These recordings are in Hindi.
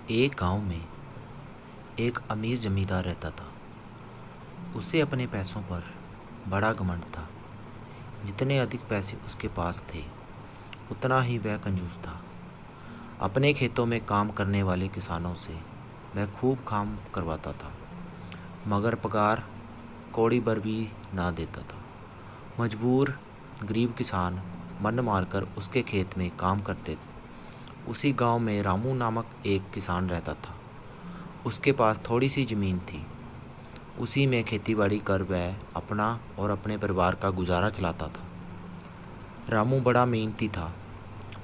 एक गांव में एक अमीर जमींदार रहता था। उसे अपने पैसों पर बड़ा घमंड था। जितने अधिक पैसे उसके पास थे उतना ही वह कंजूस था। अपने खेतों में काम करने वाले किसानों से वह खूब काम करवाता था, मगर पगार कौड़ी भर भी ना देता था। मजबूर गरीब किसान मन मारकर उसके खेत में काम करते थे। उसी गांव में रामू नामक एक किसान रहता था। उसके पास थोड़ी सी ज़मीन थी। उसी में खेतीबाड़ी कर वह अपना और अपने परिवार का गुजारा चलाता था। रामू बड़ा मेहनती था।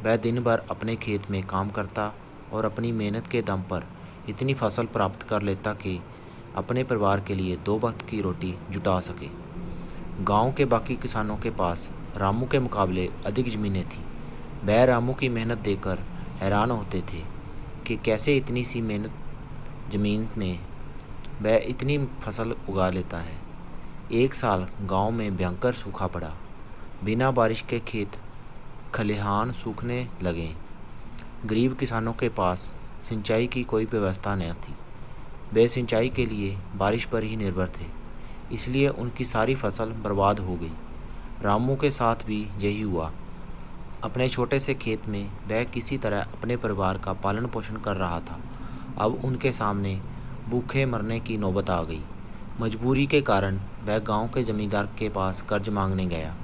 वह दिन भर अपने खेत में काम करता और अपनी मेहनत के दम पर इतनी फसल प्राप्त कर लेता कि अपने परिवार के लिए दो वक्त की रोटी जुटा सके। गांव के बाकी किसानों के पास रामू के मुकाबले अधिक ज़मीनें थीं। वह रामू की मेहनत देखकर हैरान होते थे कि कैसे इतनी सी मेहनत ज़मीन में वह इतनी फसल उगा लेता है। एक साल गांव में भयंकर सूखा पड़ा। बिना बारिश के खेत खलिहान सूखने लगे। गरीब किसानों के पास सिंचाई की कोई व्यवस्था न थी। वे सिंचाई के लिए बारिश पर ही निर्भर थे, इसलिए उनकी सारी फसल बर्बाद हो गई। रामू के साथ भी यही हुआ। अपने छोटे से खेत में वह किसी तरह अपने परिवार का पालन पोषण कर रहा था। अब उनके सामने भूखे मरने की नौबत आ गई। मजबूरी के कारण वह गांव के जमींदार के पास कर्ज मांगने गया।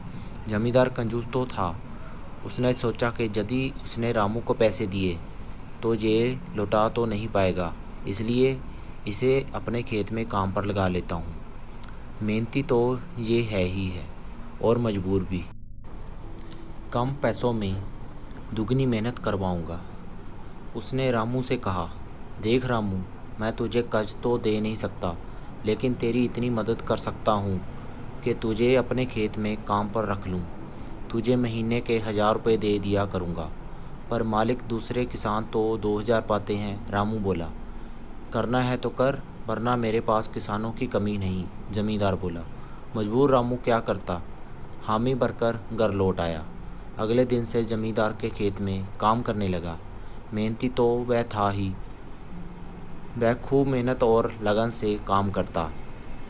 जमींदार कंजूस तो था। उसने सोचा कि यदि उसने रामू को पैसे दिए तो ये लौटा तो नहीं पाएगा, इसलिए इसे अपने खेत में काम पर लगा लेता हूँ। मेहनती तो ये है ही है और मजबूर भी। कम पैसों में दुगनी मेहनत करवाऊँगा। उसने रामू से कहा, देख रामू, मैं तुझे कर्ज तो दे नहीं सकता, लेकिन तेरी इतनी मदद कर सकता हूँ कि तुझे अपने खेत में काम पर रख लूँ। तुझे महीने के 1000 रुपये दे दिया करूँगा। पर मालिक दूसरे किसान तो 2000 पाते हैं। रामू बोला, करना है तो कर, वरना मेरे पास किसानों की कमी नहीं, जमींदार बोला। मजबूर रामू क्या करता, हामी भरकर घर लौट आया। अगले दिन से जमींदार के खेत में काम करने लगा। मेहनती तो वह था ही, वह खूब मेहनत और लगन से काम करता।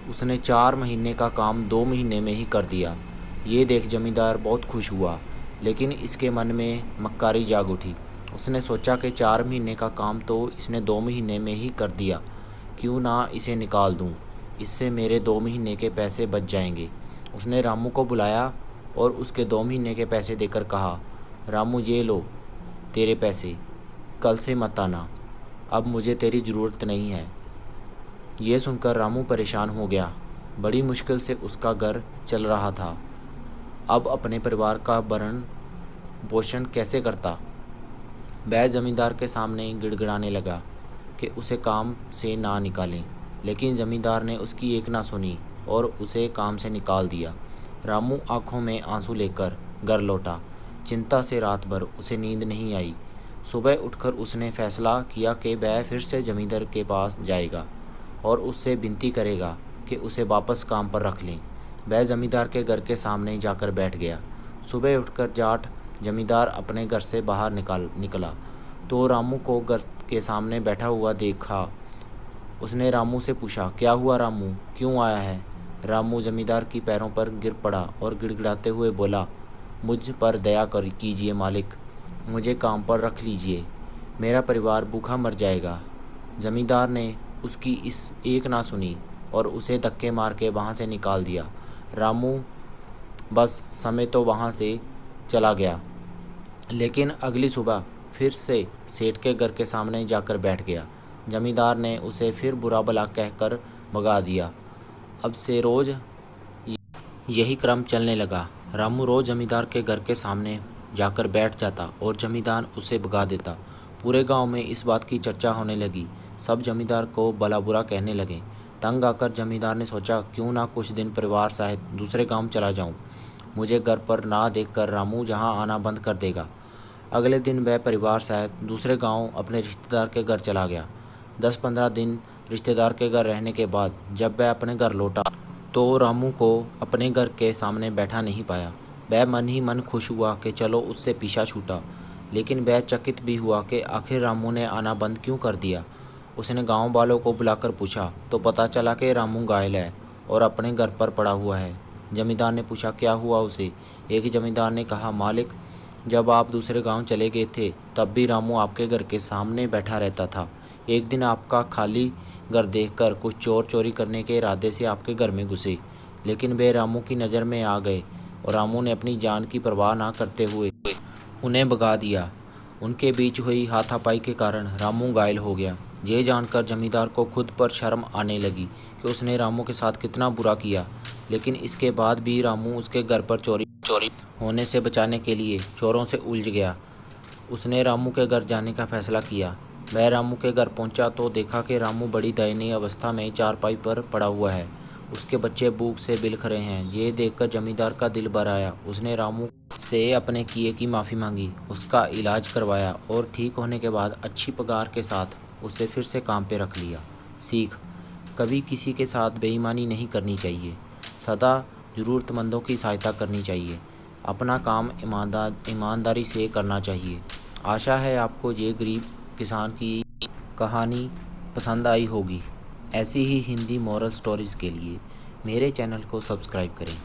उसने 4 महीने का काम 2 महीने में ही कर दिया। ये देख जमींदार बहुत खुश हुआ, लेकिन इसके मन में मक्कारी जाग उठी। उसने सोचा कि 4 महीने का काम तो इसने 2 महीने में ही कर दिया, क्यों ना इसे निकाल दूं, इससे मेरे 2 महीने के पैसे बच जाएंगे। उसने रामू को बुलाया और उसके 2 महीने के पैसे देकर कहा, रामू ये लो तेरे पैसे, कल से मत आना, अब मुझे तेरी ज़रूरत नहीं है। ये सुनकर रामू परेशान हो गया। बड़ी मुश्किल से उसका घर चल रहा था। अब अपने परिवार का भरण पोषण कैसे करता। वह जमींदार के सामने गिड़गिड़ाने लगा कि उसे काम से ना निकालें, लेकिन जमींदार ने उसकी एक ना सुनी और उसे काम से निकाल दिया। रामू आंखों में आंसू लेकर घर लौटा। चिंता से रात भर उसे नींद नहीं आई। सुबह उठकर उसने फैसला किया कि वह फिर से जमींदार के पास जाएगा और उससे विनती करेगा कि उसे वापस काम पर रख लें। वह जमींदार के घर के सामने जाकर बैठ गया। सुबह उठकर जाट जमींदार अपने घर से बाहर निकला तो रामू को घर के सामने बैठा हुआ देखा। उसने रामू से पूछा, क्या हुआ रामू, क्यों आया है। रामू जमींदार की पैरों पर गिर पड़ा और गिड़गिड़ाते हुए बोला, मुझ पर दया कर कीजिए मालिक, मुझे काम पर रख लीजिए, मेरा परिवार भूखा मर जाएगा। जमींदार ने उसकी इस एक ना सुनी और उसे धक्के मार के वहाँ से निकाल दिया। रामू बस समय तो वहाँ से चला गया, लेकिन अगली सुबह फिर से सेठ के घर के सामने जाकर बैठ गया। जमींदार ने उसे फिर बुरा भला कहकर भगा दिया। अब से रोज़ यही क्रम चलने लगा। रामू रोज़ जमींदार के घर के सामने जाकर बैठ जाता और जमींदार उसे भगा देता। पूरे गांव में इस बात की चर्चा होने लगी। सब जमींदार को भला बुरा कहने लगे। तंग आकर जमींदार ने सोचा, क्यों ना कुछ दिन परिवार सहित दूसरे गांव चला जाऊं। मुझे घर पर ना देखकर रामू जहां आना बंद कर देगा। अगले दिन वह परिवार सहित दूसरे गांव अपने रिश्तेदार के घर चला गया। 10-15 दिन रिश्तेदार के घर रहने के बाद जब वह अपने घर लौटा तो रामू को अपने घर के सामने बैठा नहीं पाया। वह मन ही मन खुश हुआ कि चलो उससे पीछा छूटा। लेकिन वह चकित भी हुआ कि आखिर रामू ने आना बंद क्यों कर दिया। उसने गांव वालों को बुलाकर पूछा तो पता चला कि रामू घायल है और अपने घर पर पड़ा हुआ है। जमींदार ने पूछा क्या हुआ उसे। एक जमींदार ने कहा, मालिक, जब आप दूसरे गांव चले गए थे तब भी रामू आपके घर के सामने बैठा रहता था। एक दिन आपका खाली घर देखकर कुछ चोर चोरी करने के इरादे से आपके घर में घुसे, लेकिन वे रामू की नज़र में आ गए और रामू ने अपनी जान की परवाह ना करते हुए उन्हें भगा दिया। उनके बीच हुई हाथापाई के कारण रामू घायल हो गया। ये जानकर जमींदार को खुद पर शर्म आने लगी कि उसने रामू के साथ कितना बुरा किया, लेकिन इसके बाद भी रामू उसके घर पर चोरी होने से बचाने के लिए चोरों से उलझ गया। उसने रामू के घर जाने का फैसला किया। वह रामू के घर पहुंचा तो देखा कि रामू बड़ी दयनीय अवस्था में चारपाई पर पड़ा हुआ है। उसके बच्चे भूख से बिलख रहे हैं। ये देखकर जमींदार का दिल भर आया। उसने रामू से अपने किए की माफ़ी मांगी, उसका इलाज करवाया और ठीक होने के बाद अच्छी पगार के साथ उसे फिर से काम पे रख लिया। सीख: कभी किसी के साथ बेईमानी नहीं करनी चाहिए, सदा ज़रूरतमंदों की सहायता करनी चाहिए, अपना काम ईमानदारी से करना चाहिए। आशा है आपको ये गरीब किसान की कहानी पसंद आई होगी। ऐसी ही हिंदी मॉरल स्टोरीज़ के लिए मेरे चैनल को सब्सक्राइब करें।